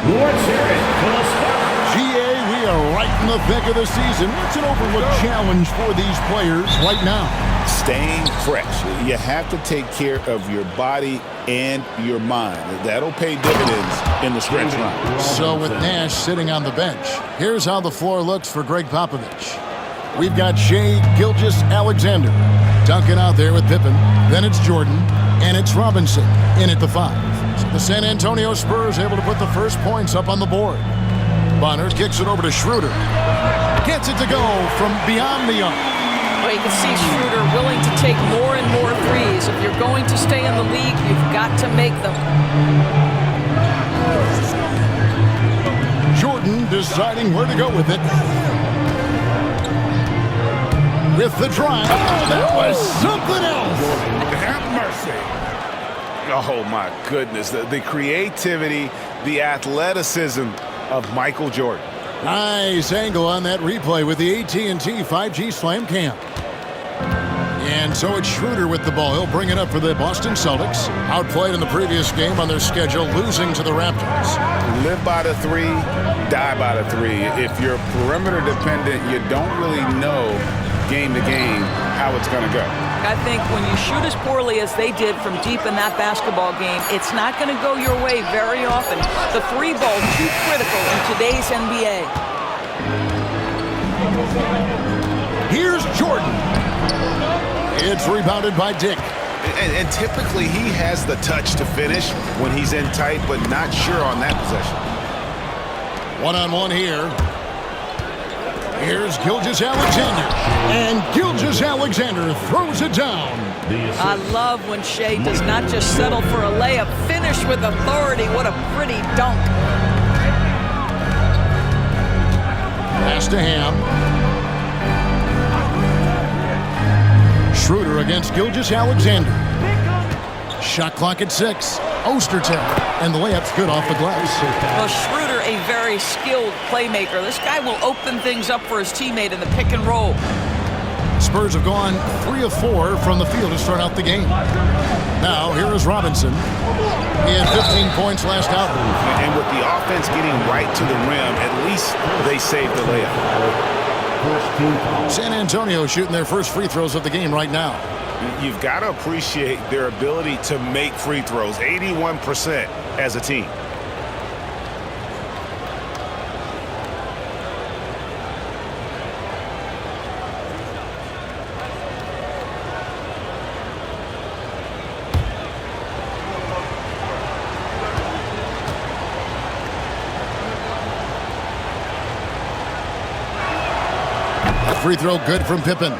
Let's hear it for the Spurs. GA, we are right in the thick of the season. What's an overlooked challenge for these players right now? Staying fresh. You have to take care of your body and your mind. That'll pay dividends in the stretch run. So with Nash sitting on the bench, here's how the floor looks for Greg Popovich. We've got Shai Gilgeous-Alexander. Duncan out there with Pippen. Then it's Jordan. And it's Robinson in at the 5. So the San Antonio Spurs able to put the first points up on the board. Bonner kicks it over to Schroeder. Gets it to go from beyond the arc. Well, you can see Schroeder willing to take more and more threes. If you're going to stay in the league, you've got to make them. Jordan deciding where to go with it. With the drive. Oh, that was something else. Have mercy. Oh, my goodness. The creativity, the athleticism of Michael Jordan. Nice angle on that replay with the AT&T 5G Slam Cam. And so it's Schroeder with the ball. He'll bring it up for the Boston Celtics. Outplayed in the previous game on their schedule, losing to the Raptors. Live by the 3, die by the 3. If you're perimeter dependent, you don't really know game to game how it's going to go. I think when you shoot as poorly as they did from deep in that basketball game, it's not going to go your way very often. The 3 ball, too critical in today's NBA. Here's Jordan. It's rebounded by Dick. And typically he has the touch to finish when he's in tight, but not sure on that possession. One-on-one here. Here's Gilgeous-Alexander. And Gilgeous-Alexander throws it down. I love when Shai does not just settle for a layup, finish with authority. What a pretty dunk. Pass to Ham. Schroeder against Gilgeous-Alexander. Shot clock at 6. Ostertag. And the layup's good off the glass. Well, Schroeder, a very skilled playmaker. This guy will open things up for his teammate in the pick and roll. Spurs have gone 3 of 4 from the field to start out the game. Now, here is Robinson. He had 15 points last outing. And with the offense getting right to the rim, at least they saved the layup. San Antonio shooting their first free throws of the game right now. You've got to appreciate their ability to make free throws, 81% as a team. Free throw good from Pippen.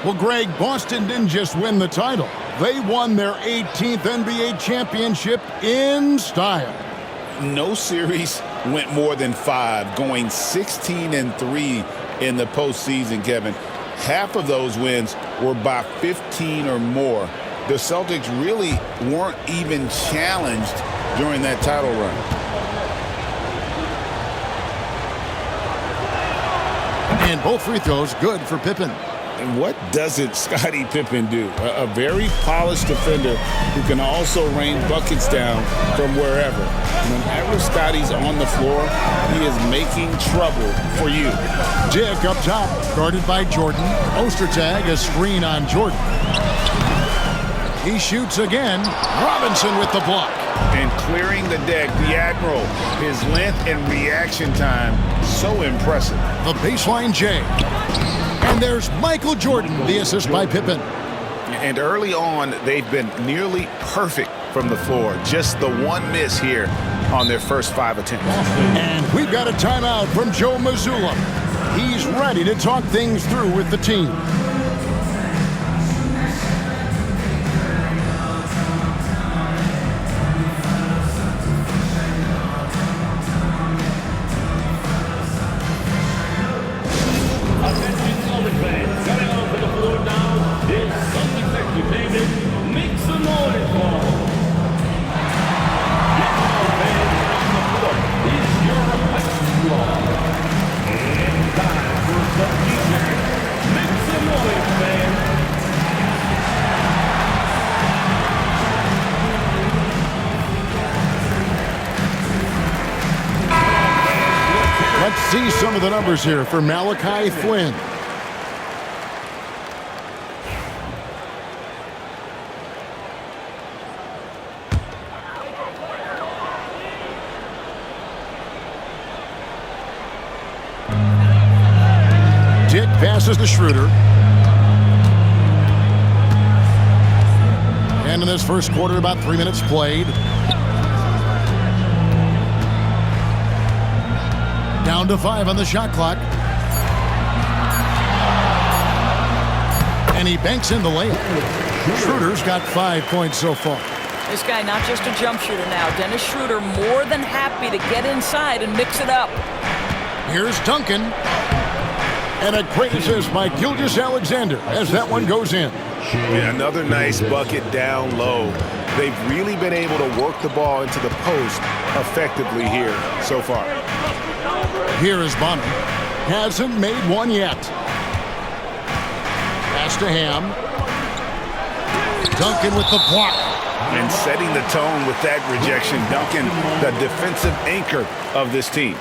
Well, Greg, Boston didn't just win the title. They won their 18th NBA championship in style. No series went more than 5, going 16-3 in the postseason, Kevin. Half of those wins were by 15 or more. The Celtics really weren't even challenged during that title run. And both free throws good for Pippen. And what doesn't Scottie Pippen do? A very polished defender who can also rain buckets down from wherever. Whenever Scottie's on the floor, he is making trouble for you. Dick up top, guarded by Jordan. Ostertag, a screen on Jordan. He shoots again. Robinson with the block. And clearing the deck, the Admiral. His length and reaction time, so impressive. The baseline J. And there's Michael Jordan, the assist by Pippen. And early on, they've been nearly perfect from the floor. Just the one miss here on their first 5 attempts. And we've got a timeout from Joe Mazzulla. He's ready to talk things through with the team. see some of the numbers here for Malachi Flynn. Dick passes to Schroeder. And in this first quarter, about 3 minutes played. Down to 5 on the shot clock. And he banks in the layup. Schroeder's got 5 points so far. This guy not just a jump shooter now. Dennis Schroeder more than happy to get inside and mix it up. Here's Duncan. And a great assist by Gilgeous-Alexander as that one goes in. Yeah, another nice bucket down low. They've really been able to work the ball into the post effectively here so far. Here is Bonner. Hasn't made one yet. Pass to Ham. Duncan with the block. And setting the tone with that rejection. Duncan, the defensive anchor of this team.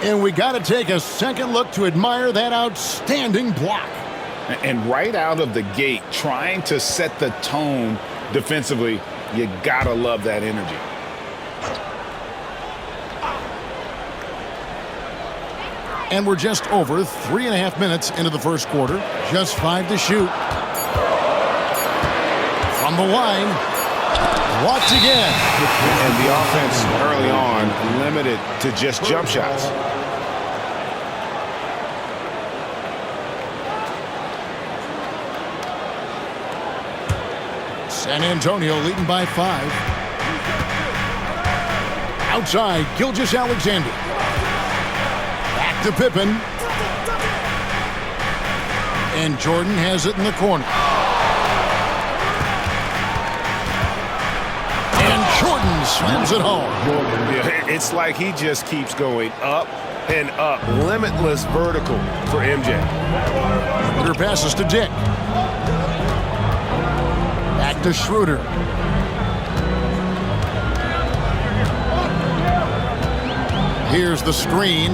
And we got to take a second look to admire that outstanding block. And right out of the gate, trying to set the tone defensively, you got to love that energy. And we're just over 3.5 minutes into the first quarter. Just 5 to shoot. From the line. Blocked again. And the offense early on limited to just jump shots. San Antonio leading by 5. Outside, Gilgeous-Alexander. Back to Pippen. And Jordan has it in the corner. And Jordan slams it home. Yeah, it's like he just keeps going up and up. Limitless vertical for MJ. Schroeder passes to Dick. Back to Schroeder. Here's the screen.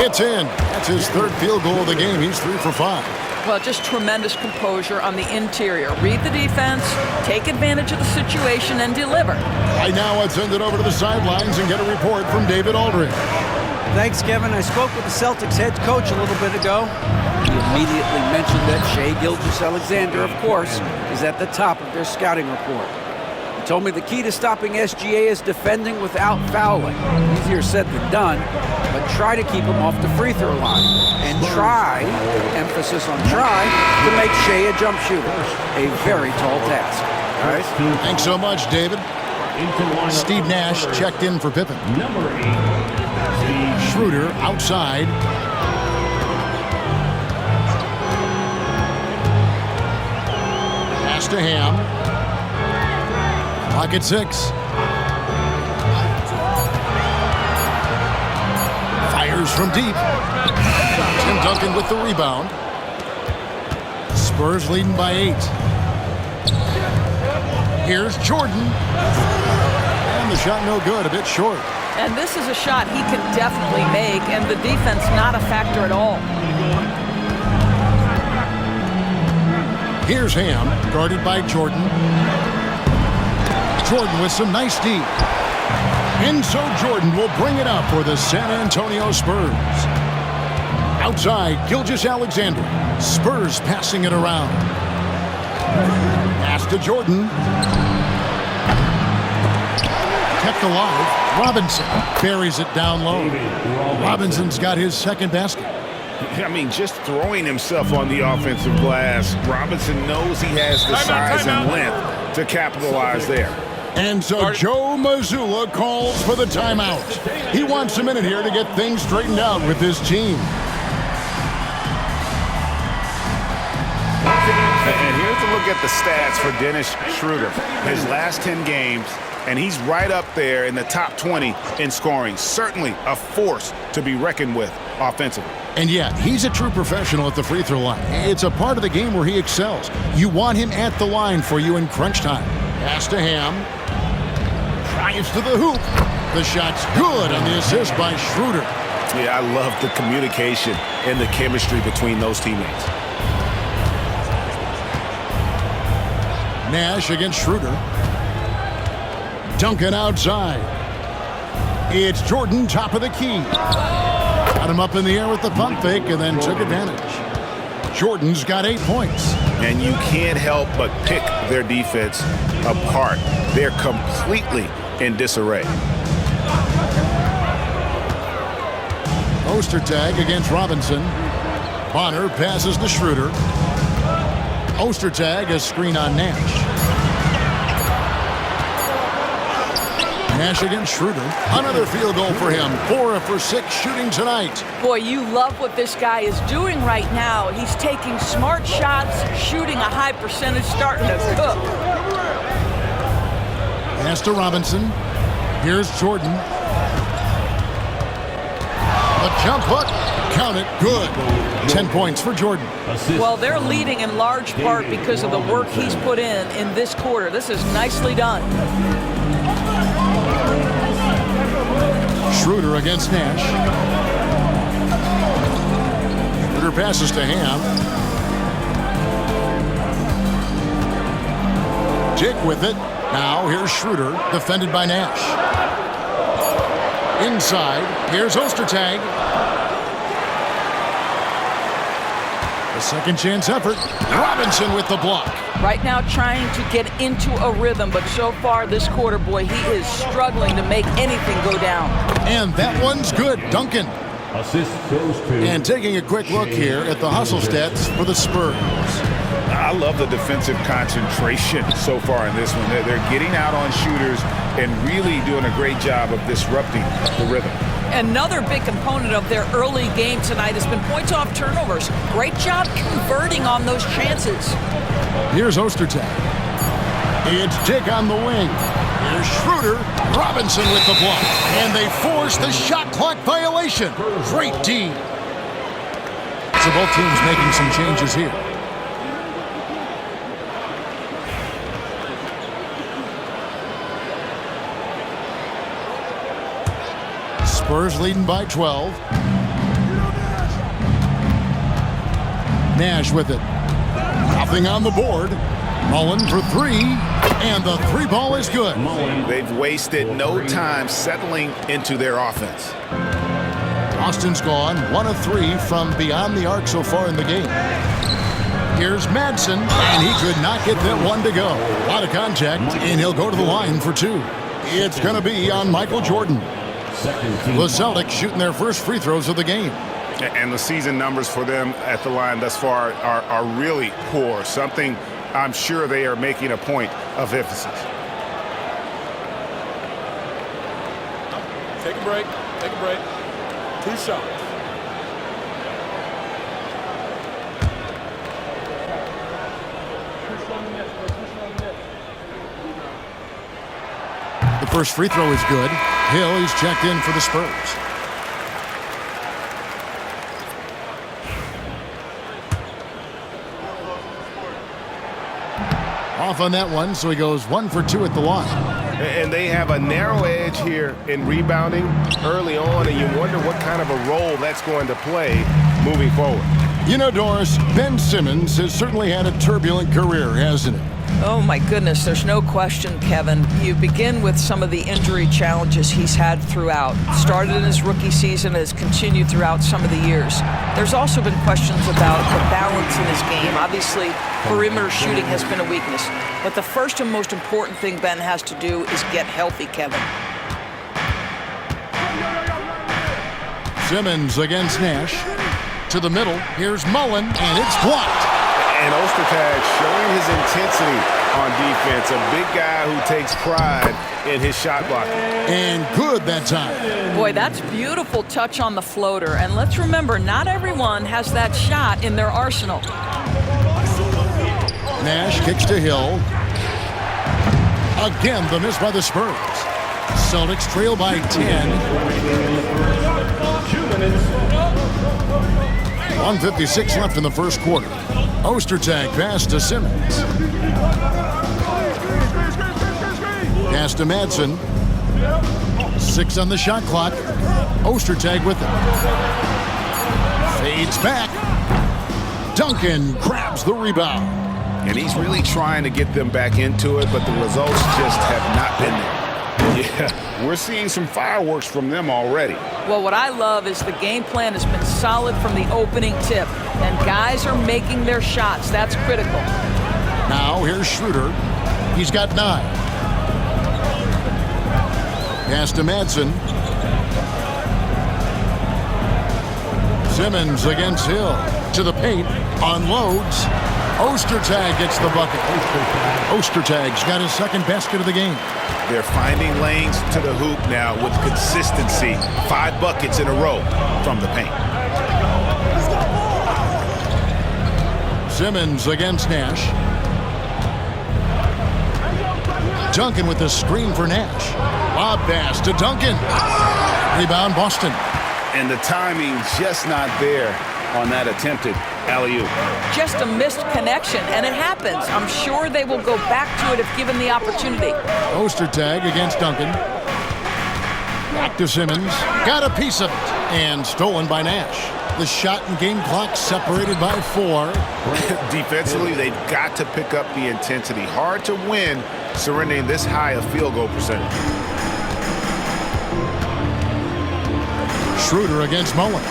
It's in. That's his third field goal of the game. He's 3 for 5. Well, just tremendous composure on the interior. Read the defense, take advantage of the situation, and deliver. Right now, let's send it over to the sidelines and get a report from David Aldridge. Thanks, Kevin. I spoke with the Celtics head coach a little bit ago. He immediately mentioned that Shai Gilgeous-Alexander, of course, is at the top of their scouting report. He told me the key to stopping SGA is defending without fouling. Easier said than done, but try to keep him off the free throw line. And try, emphasis on try, to make Shai a jump shooter. A very tall task. All right? Thanks so much, David. Steve Nash checked in for Pippen. Number 8. Schroeder outside. Pass to Ham. Clock at 6. Fires from deep. Tim Duncan with the rebound. Spurs leading by 8. Here's Jordan. And the shot no good, a bit short. And this is a shot he can definitely make, and the defense not a factor at all. Here's Ham, guarded by Jordan. Jordan with some nice D. And so Jordan will bring it up for the San Antonio Spurs. Outside, Gilgeous-Alexander. Spurs passing it around. Pass to Jordan. Kept alive. Robinson buries it down low. Robinson's got his second basket. I mean, just throwing himself on the offensive glass. Robinson knows he has the size and length to capitalize there. And so Joe Mazzulla calls for the timeout. He wants a minute here to get things straightened out with his team. And here's a look at the stats for Dennis Schroeder. His last 10 games, and he's right up there in the top 20 in scoring. Certainly a force to be reckoned with offensively. And yet, he's a true professional at the free throw line. It's a part of the game where he excels. You want him at the line for you in crunch time. Pass to Ham. Drives to the hoop. The shot's good on the assist by Schroeder. Yeah, I love the communication and the chemistry between those teammates. Nash against Schroeder. Duncan outside. It's Jordan, top of the key. Got him up in the air with the pump fake and then took advantage. Jordan's got 8 points. And you can't help but pick their defense apart. They're completely in disarray. Ostertag against Robinson. Bonner passes to Schroeder. Ostertag, a screen on Nash. Nash against Schroeder. Another field goal for him. 4 for 6 shooting tonight. Boy, you love what this guy is doing right now. He's taking smart shots, shooting a high percentage, starting to cook. Pass to Robinson. Here's Jordan. A jump hook. Count it. Good. 10 points for Jordan. Well, they're leading in large part because of the work he's put in this quarter. This is nicely done. Schroeder against Nash. Schroeder passes to Ham. Dick with it. Now here's Schroeder, defended by Nash. Inside, here's Ostertag. A second chance effort. Robinson with the block. Right now trying to get into a rhythm, but so far this quarter, boy, he is struggling to make anything go down. And that one's good. Duncan. Assist goes to. And taking a quick look here at the hustle stats for the Spurs. I love the defensive concentration so far in this one. They're getting out on shooters and really doing a great job of disrupting the rhythm. Another big component of their early game tonight has been points off turnovers. Great job converting on those chances. Here's Ostertag. It's Dick on the wing. Here's Schroeder. Robinson with the block. And they force the shot clock violation. Great D. So both teams making some changes here. Spurs leading by 12. Nash with it. Nothing on the board. Mullen for 3. And the 3 ball is good. They've wasted no time settling into their offense. Austin's gone 1 of 3 from beyond the arc so far in the game. Here's Madsen, and he could not get that one to go. A lot of contact, and he'll go to the line for 2. It's going to be on Michael Jordan. The Celtics shooting their first free throws of the game. And the season numbers for them at the line thus far are really poor. Something I'm sure they are making a point of emphasis. Take a break. Take a break. 2 shots. The first free throw is good. Hill, he's checked in for the Spurs. Off on that one, so he goes 1 for 2 at the line. And they have a narrow edge here in rebounding early on, and you wonder what kind of a role that's going to play moving forward. You know, Doris, Ben Simmons has certainly had a turbulent career, hasn't he? Oh, my goodness, there's no question, Kevin. You begin with some of the injury challenges he's had throughout. Started in his rookie season, has continued throughout some of the years. There's also been questions about the balance in his game. Obviously, perimeter shooting has been a weakness. But the first and most important thing Ben has to do is get healthy, Kevin. Simmons against Nash. To the middle, here's Mullen, and it's blocked. And Ostertag showing his intensity on defense. A big guy who takes pride in his shot blocking. And good that time. Boy, that's beautiful touch on the floater. And let's remember, not everyone has that shot in their arsenal. Nash kicks to Hill. Again, the miss by the Spurs. Celtics trail by 10. 1:56 left in the first quarter. Ostertag pass to Simmons. Pass to Madsen. 6 on the shot clock. Ostertag with it. Fades back. Duncan grabs the rebound. And he's really trying to get them back into it, but the results just have not been there. Yeah, we're seeing some fireworks from them already. Well, what I love is the game plan has been solid from the opening tip, and guys are making their shots. That's critical. Now here's Schroeder. He's got 9. Pass to Madsen. Simmons against Hill. To the paint. Unloads. Ostertag gets the bucket. Ostertag's got his second basket of the game. They're finding lanes to the hoop now with consistency. 5 buckets in a row from the paint. Simmons against Nash. Duncan with the screen for Nash. Lob pass to Duncan. Rebound Boston. And the timing just not there on that attempted alley-oop. Just a missed connection, and it happens. I'm sure they will go back to it if given the opportunity. Ostertag against Duncan. Back to Simmons. Got a piece of it. And stolen by Nash. The shot and game clock separated by 4. Defensively, they've got to pick up the intensity. Hard to win surrendering this high a field goal percentage. Schroeder against Mullen.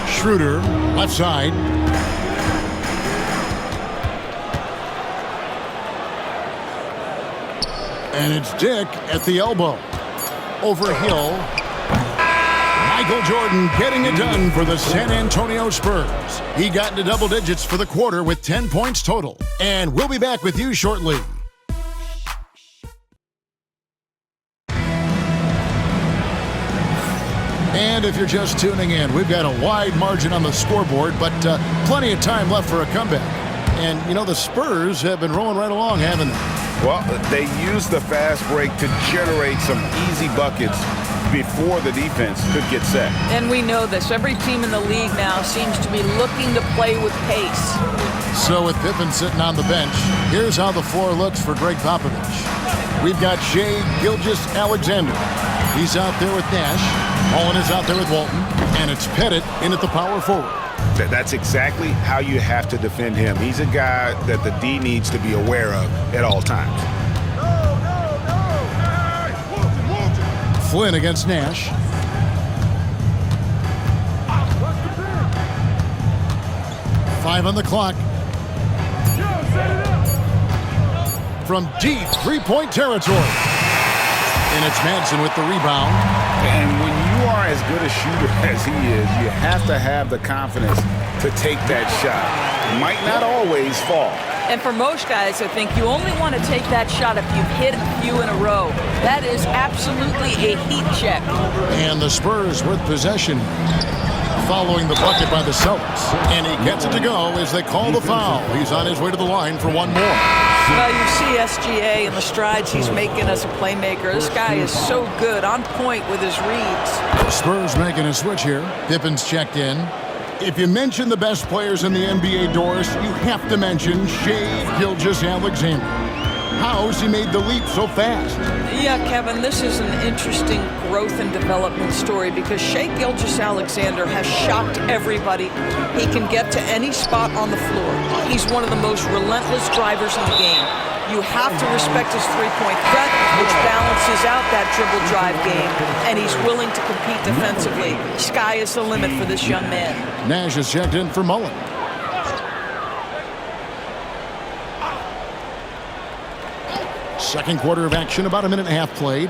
Schroeder, left side. And it's Dick at the elbow. Over Hill. Michael Jordan getting it done for the San Antonio Spurs. He got into double digits for the quarter with 10 points total. And we'll be back with you shortly. And if you're just tuning in, we've got a wide margin on the scoreboard, but plenty of time left for a comeback. And, you know, the Spurs have been rolling right along, haven't they? Well, they used the fast break to generate some easy buckets before the defense could get set. And we know this. Every team in the league now seems to be looking to play with pace. So with Pippen sitting on the bench, here's how the floor looks for Greg Popovich. We've got Shai Gilgeous-Alexander. He's out there with Nash. Mullen is out there with Walton. And it's Pettit in at the power forward. That's exactly how you have to defend him. He's a guy that the D needs to be aware of at all times. Flynn against Nash. Five on the clock. From deep three-point territory. And it's Madsen with the rebound. And when you are as good a shooter as he is, you have to have the confidence to take that shot. Might not always fall. And for most guys, I think you only want to take that shot if you've hit a few in a row. That is absolutely a heat check. And the Spurs with possession following the bucket by the Celts. And he gets it to go as they call the foul. He's on his way to the line for one more. Well, you see SGA and the strides he's making as a playmaker. This guy is so good, on point with his reads. Spurs making a switch here. Pippen's checked in. If you mention the best players in the NBA, Doris, you have to mention Shai Gilgeous-Alexander. How's he made the leap so fast? Yeah, Kevin, this is an interesting growth and development story because Shai Gilgeous-Alexander has shocked everybody. He can get to any spot on the floor. He's one of the most relentless drivers in the game. You have to respect his three-point threat, which balances out that dribble drive game, and he's willing to compete defensively. Sky is the limit for this young man. Nash is checked in for Mullen. Second quarter of action, about a minute and a half played.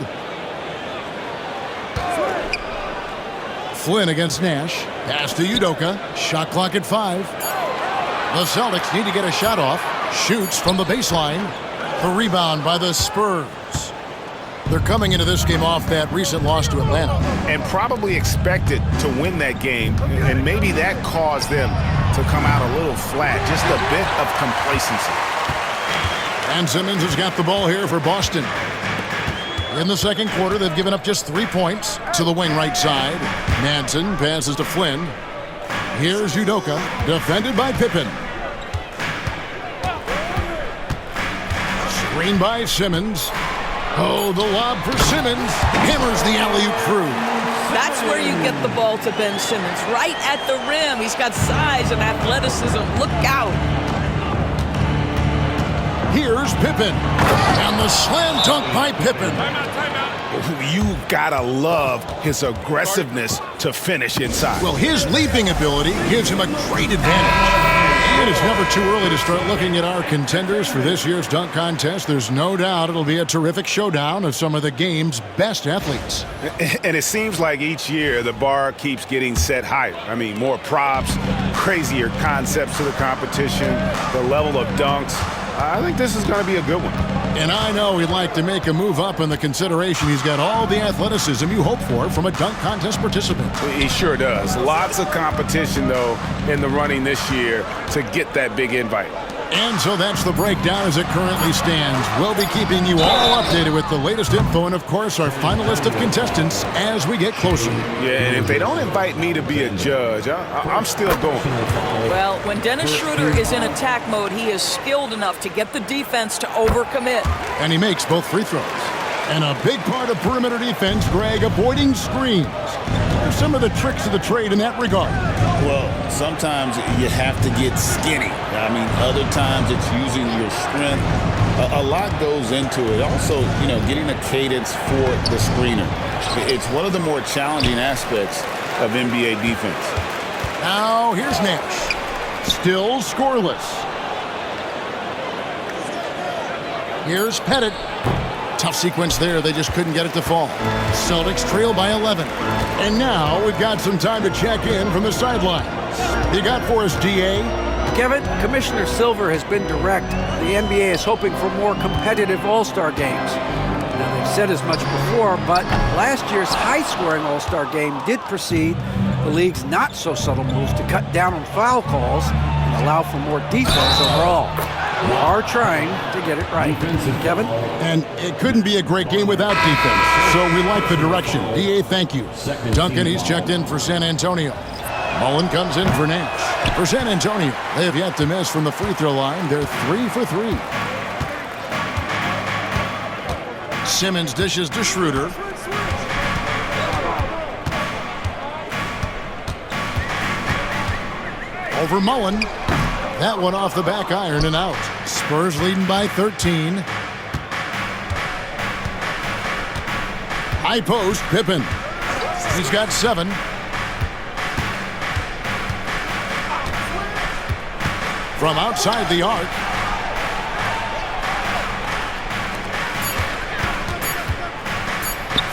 Flynn against Nash. Pass to Udoka. Shot clock at 5. The Celtics need to get a shot off. Shoots from the baseline. The rebound by the Spurs. They're coming into this game off that recent loss to Atlanta. And probably expected to win that game, and maybe that caused them to come out a little flat. Just a bit of complacency. And Simmons has got the ball here for Boston. In the second quarter, they've given up just 3 points to the wing right side. Madsen passes to Flynn. Here's Udoka, defended by Pippen. Screen by Simmons. Oh, the lob for Simmons. Hammers the alley-oop through. That's where you get the ball to Ben Simmons, right at the rim. He's got size and athleticism. Look out. Here's Pippen. And the slam dunk by Pippen. You gotta love his aggressiveness to finish inside. Well, his leaping ability gives him a great advantage. And it's never too early to start looking at our contenders for this year's dunk contest. There's no doubt it'll be a terrific showdown of some of the game's best athletes. And it seems like each year the bar keeps getting set higher. I mean, more props, crazier concepts to the competition, the level of dunks. I think this is going to be a good one. And I know he'd like to make a move up in the consideration. He's got all the athleticism you hope for from a dunk contest participant. He sure does. Lots of competition, though, in the running this year to get that big invite. And so that's the breakdown as it currently stands. We'll be keeping you all updated with the latest info and, of course, our final list of contestants as we get closer. Yeah, and if they don't invite me to be a judge, I'm still going. Well, when Dennis Schroeder is in attack mode, he is skilled enough to get the defense to overcommit. And he makes both free throws. And a big part of perimeter defense, Greg, avoiding screens. What are some of the tricks of the trade in that regard? Well, sometimes you have to get skinny. I mean, other times it's using your strength. A lot goes into it. Also, getting a cadence for the screener. It's one of the more challenging aspects of NBA defense. Now, here's Nash. Still scoreless. Here's Pettit. Tough sequence there. They just couldn't get it to fall. Celtics trail by 11. And now we've got some time to check in from the sidelines. You got for us, DA? Kevin, Commissioner Silver has been direct. The NBA is hoping for more competitive All-Star games. Now, they've said as much before, but last year's high-scoring All-Star game did precede the league's not-so-subtle moves to cut down on foul calls and allow for more defense overall. We are trying to get it right. Kevin? And it couldn't be a great game without defense, so we like the direction. DA, thank you. Duncan, he's checked in for San Antonio. Mullen comes in for Nash. For San Antonio, they have yet to miss from the free throw line. They're 3 for 3. Simmons dishes to Schroeder. Over Mullen. That one off the back iron and out. Spurs leading by 13. High post, Pippen. He's got 7. From outside the arc.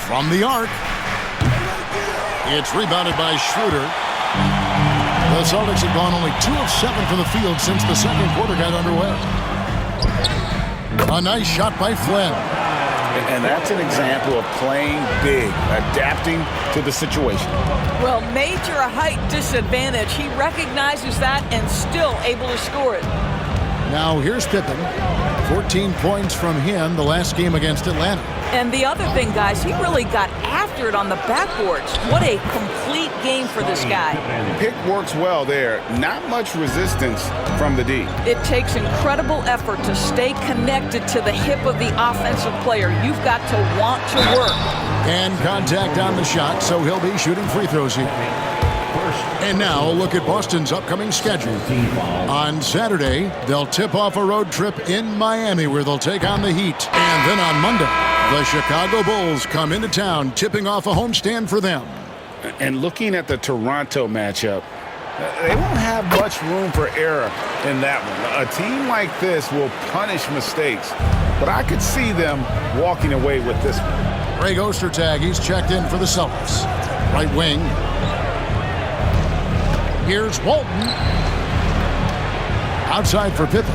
From the arc. It's rebounded by Schroeder. The Celtics have gone only 2 of 7 from the field since the second quarter got underway. A nice shot by Flynn. And that's an example of playing big, adapting to the situation. Well, major height disadvantage. He recognizes that and still able to score it. Now here's Pippen. 14 points from him the last game against Atlanta. And the other thing, guys, he really got after it on the backboards. What a complete game for this guy. Pick works well there. Not much resistance from the D. It takes incredible effort to stay connected to the hip of the offensive player. You've got to want to work. And contact on the shot, so he'll be shooting free throws here. And now a look at Boston's upcoming schedule. On Saturday, they'll tip off a road trip in Miami where they'll take on the Heat. And then on Monday, the Chicago Bulls come into town, tipping off a homestand for them. And looking at the Toronto matchup, they won't have much room for error in that one. A team like this will punish mistakes, but I could see them walking away with this one. Greg Ostertag, he's checked in for the Celtics. Right wing. Here's Walton. Outside for Pippen.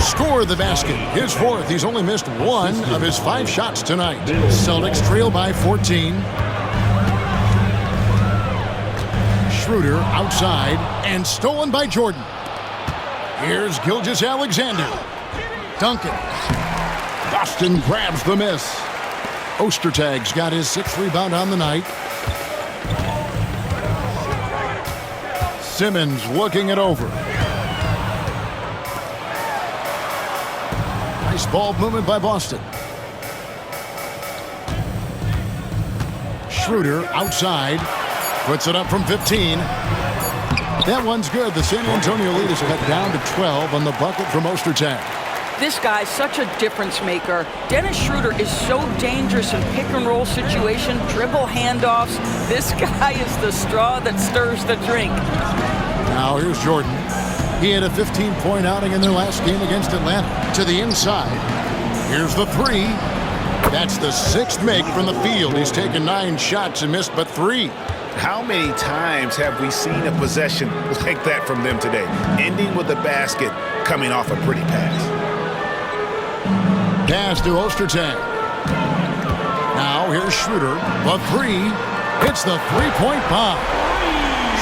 Score the basket. His 4th. He's only missed 1 of his 5 shots tonight. Celtics trail by 14. Schroeder outside and stolen by Jordan. Here's Gilgeous-Alexander. Duncan. Boston grabs the miss. Ostertag's got his 6th rebound on the night. Simmons looking it over. Nice ball movement by Boston. Schroeder outside. Puts it up from 15. That one's good. The San Antonio lead is cut down to 12 on the bucket from Ostertag. This guy's such a difference maker. Dennis Schroeder is so dangerous in pick-and-roll situation, dribble handoffs. This guy is the straw that stirs the drink. Now here's Jordan. He had a 15-point outing in their last game against Atlanta. To the inside. Here's the three. That's the sixth make from the field. He's taken 9 shots and missed but 3. How many times have we seen a possession like that from them today? Ending with a basket, coming off a pretty pass. Pass to Ostertag. Now here's Schroeder. The three. Hits the three-point bomb.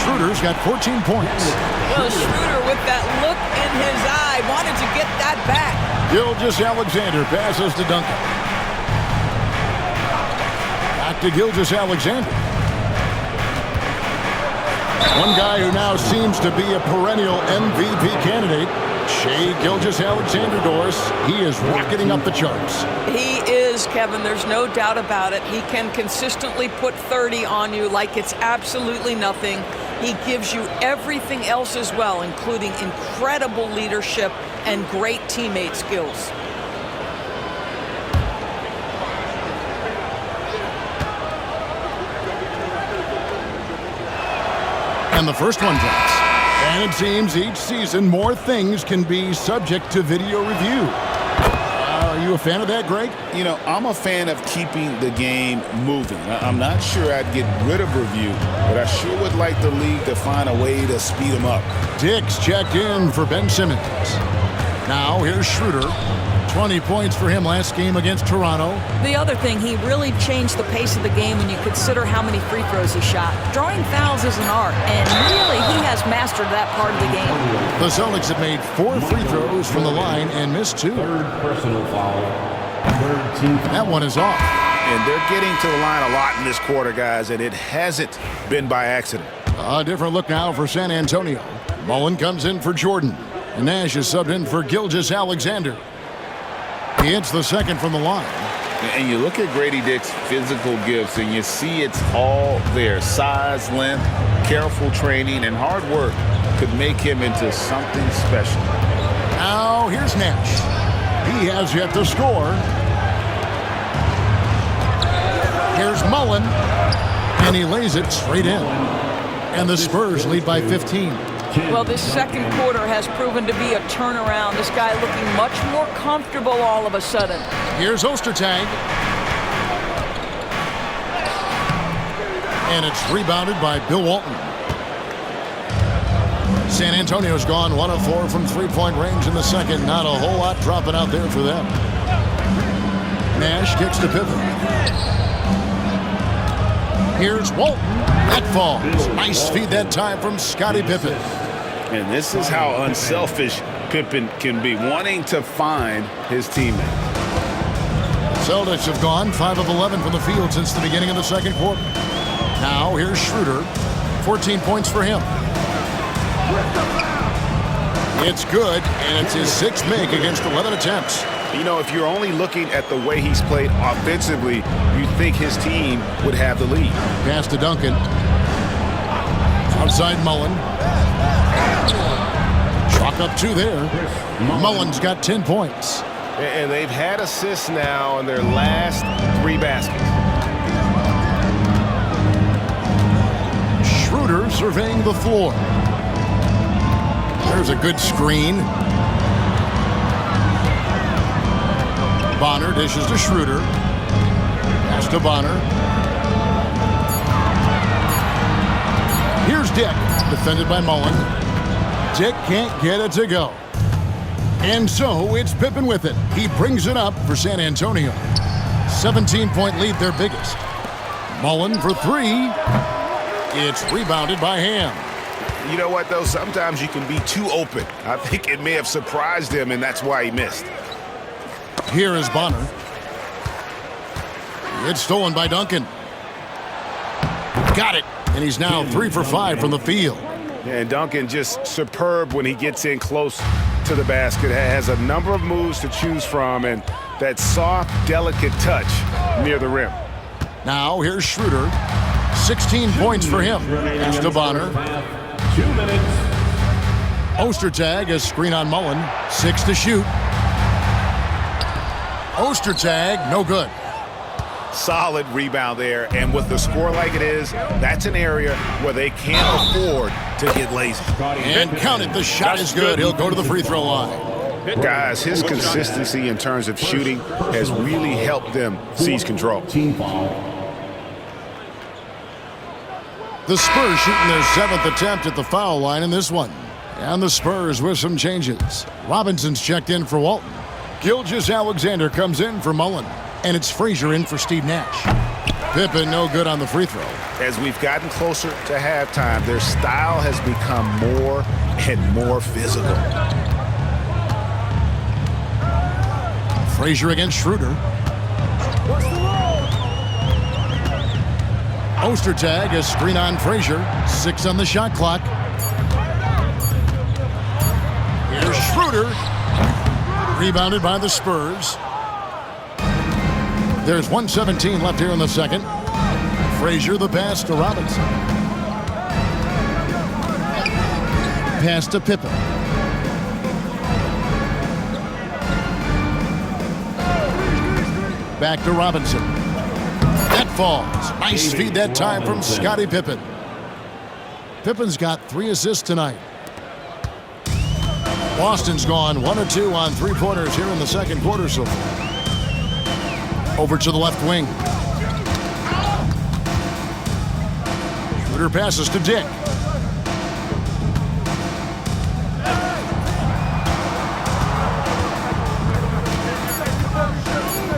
Schroeder's got 14 points. Well, Schroeder with that look in his eye wanted to get that back. Gilgeous-Alexander passes to Duncan. Back to Gilgeous-Alexander. One guy who now seems to be a perennial MVP candidate, Shai Gilgeous-Alexander, Doris. He is rocketing up the charts. He is, Kevin. There's no doubt about it. He can consistently put 30 on you like it's absolutely nothing. He gives you everything else as well, including incredible leadership and great teammate skills. And the first one drops. And it seems each season more things can be subject to video review. Are you a fan of that, Greg? You know, I'm a fan of keeping the game moving. I'm not sure I'd get rid of review, but I sure would like the league to find a way to speed them up. Dix checked in for Ben Simmons. Now here's Schroeder. 20 points for him last game against Toronto. The other thing, he really changed the pace of the game when you consider how many free throws he shot. Drawing fouls is an art, and really he has mastered that part of the game. The Celtics have made 4 free throws from the line and missed 2. Third personal foul. Third team foul. That one is off. And they're getting to the line a lot in this quarter, guys, and it hasn't been by accident. A different look now for San Antonio. Mullen comes in for Jordan. And Nash is subbed in for Gilgeous-Alexander. He hits the second from the line. And you look at Grady Dick's physical gifts, and you see it's all there. Size, length, careful training, and hard work could make him into something special. Now, here's Nash. He has yet to score. Here's Mullen. And he lays it straight in. And the Spurs lead by 15. Well, this second quarter has proven to be a turnaround. This guy looking much more comfortable all of a sudden. Here's Ostertag. And it's rebounded by Bill Walton. San Antonio's gone 1 of 4 from three-point range in the second. Not a whole lot dropping out there for them. Nash kicks to Pippen. Here's Walton. That falls. Nice feed that time from Scottie Pippen. And this is how unselfish Pippen can be, wanting to find his teammate. Celtics have gone 5 of 11 from the field since the beginning of the second quarter. Now here's Schroeder. 14 points for him. It's good, and it's his 6th make against 11 attempts. You know, if you're only looking at the way he's played offensively, you'd think his team would have the lead. Pass to Duncan. Outside Mullen. Chalk up 2 there. Mullen's got 10 points. And they've had assists now in their last 3 baskets. Schroeder surveying the floor. There's a good screen. Bonner dishes to Schroeder. Pass to Bonner. Here's Dick, defended by Mullen. Dick can't get it to go. And so it's Pippen with it. He brings it up for San Antonio. 17-point lead, their biggest. Mullen for 3. It's rebounded by Ham. You know what, though? Sometimes you can be too open. I think it may have surprised him, and that's why he missed. Here is Bonner. It's stolen by Duncan. Got it. And he's now 3 for 5 from the field. And Duncan just superb when he gets in close to the basket, has a number of moves to choose from, and that soft, delicate touch near the rim. Now here's Schroeder. 16 points for him. It's to Bonner. 2 minutes. Ostertag, a screen on Mullen. 6 to shoot. Ostertag, no good. Solid rebound there, and with the score like it is, that's an area where they can't afford to get lazy. And count it, the shot is good. He'll go to the free throw line. Guys, his consistency in terms of shooting has really helped them seize control. Team foul. The Spurs shooting their 7th attempt at the foul line in this one. And the Spurs with some changes. Robinson's checked in for Walton. Gilgeous-Alexander comes in for Mullen. And it's Frazier in for Steve Nash. Pippen no good on the free throw. As we've gotten closer to halftime, their style has become more and more physical. Frazier against Schroeder. Ostertag, a screen on Frazier. 6 on the shot clock. Here's Schroeder. Rebounded by the Spurs. There's 1:17 left here in the second. Frazier the pass to Robinson. Pass to Pippen. Back to Robinson. That falls. Nice feed that time from Scottie Pippen. Pippen's got 3 assists tonight. Boston's gone 1 of 2 on 3-pointers here in the second quarter so far. Over to the left wing. Schroeder passes to Dick.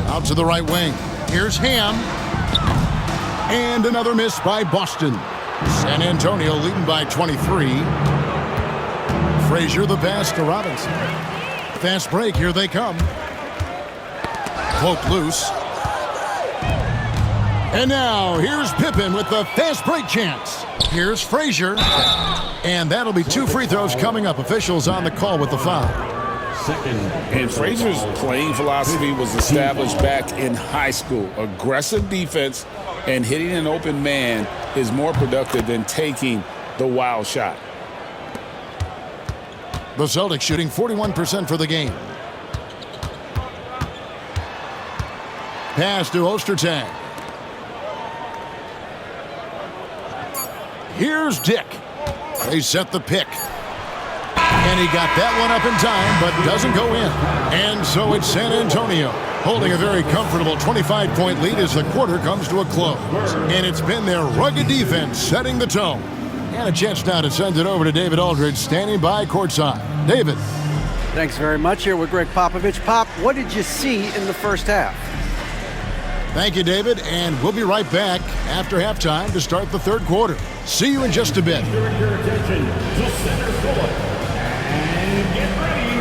Out to the right wing. Here's Ham. And another miss by Boston. San Antonio leading by 23. Frazier the pass to Robinson. Fast break, here they come. Poked loose. And now, here's Pippen with the fast break chance. Here's Frazier. And that'll be 2 free throws coming up. Officials on the call with the foul. And Frazier's playing philosophy was established back in high school. Aggressive defense and hitting an open man is more productive than taking the wild shot. The Celtics shooting 41% for the game. Pass to Ostertag. Here's Dick. They set the pick. And he got that one up in time, but doesn't go in. And so it's San Antonio holding a very comfortable 25-point lead as the quarter comes to a close. And it's been their rugged defense setting the tone. And a chance now to send it over to David Aldridge, standing by courtside. David. Thanks very much. Here with Greg Popovich. Pop, what did you see in the first half? Thank you, David, and we'll be right back after halftime to start the third quarter. See you in just a bit. Direct your attention to center court. And get ready